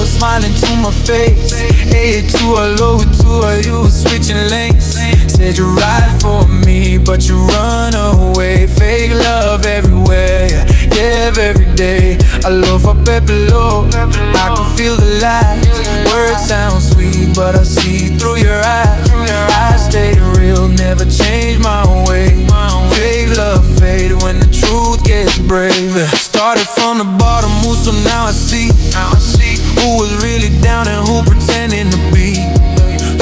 smiling to my face. Hey, to a low, to a you was switching lanes. Said you ride for me, but you run away. Fake love everywhere, yeah, every day. I love for Pepelo, I can feel the light. Words sound sweet, but I see through your eyes. I stay real, never change my way. Fake love fade when the truth gets brave. Started from the bottom, moved, so now I see who was really down and who pretending to be.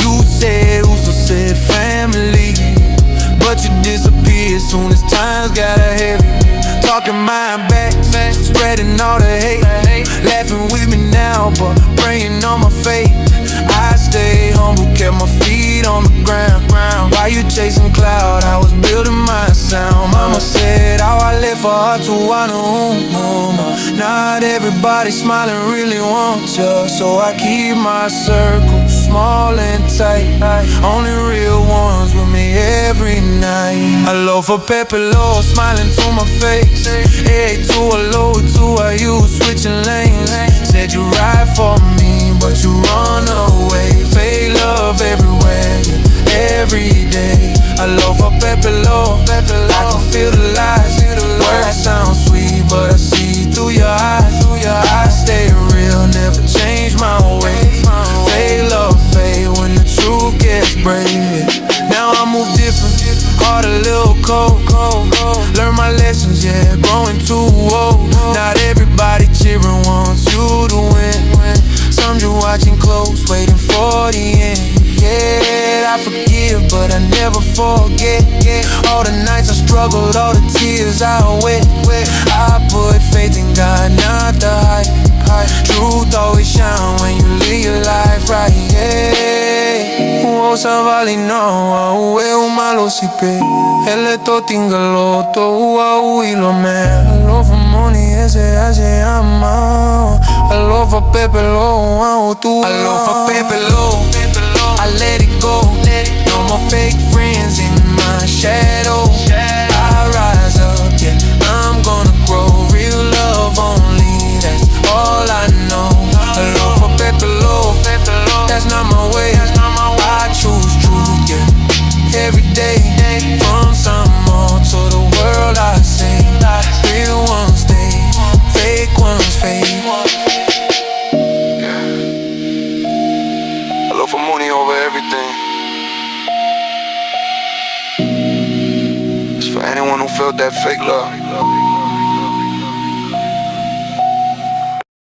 You said, who so said family, but you disappeared soon as times got heavy. Talking my back, spreading all the hate. Laughing with me now, but praying on my faith. I stay humble, kept my feet on the ground. While you chasing cloud, I was building my sound. Mama said, how I live for her to want a home. Not everybody smiling really wants you, so I keep my circle small and tight. Only real ones with me every night. I love for Pepelo, smiling to my face. Hey, to a low, to a you switching lanes. Said you ride for me, but you run away. Fake love everywhere, every day. I love for Pepelo, I can feel the lies. Words sound sweet, but I see through your eyes. I stay real, never change my way. Fake love fade when the truth gets brave. Now I move different, heart a little cold. Learn my lessons, yeah, growing too old. Not everybody cheering wants you to win. Some you watching close, waiting for the end. Yeah, I forgive, but I never forget. All the nights I struggled, all the tears I wet. I put faith in God, not the hype. Truth always shine when you live your life right, yeah. Uosa vali no, uwe umalo sipe. Ele to tingalo, to ua uilo me. I love for money, ese ama. I love for Pepelo, tu. I love for Pepelo, I let it go. No more fake friends in my shadow. I rise up, yeah, I'm gonna grow. Real love only, that's all I know. I love for Pepelo, that's not my way. I choose truth, yeah, every day. From Samoan to the world I say, real ones stay, fake ones fade. I love for money over everything. It's for anyone who felt that fake love.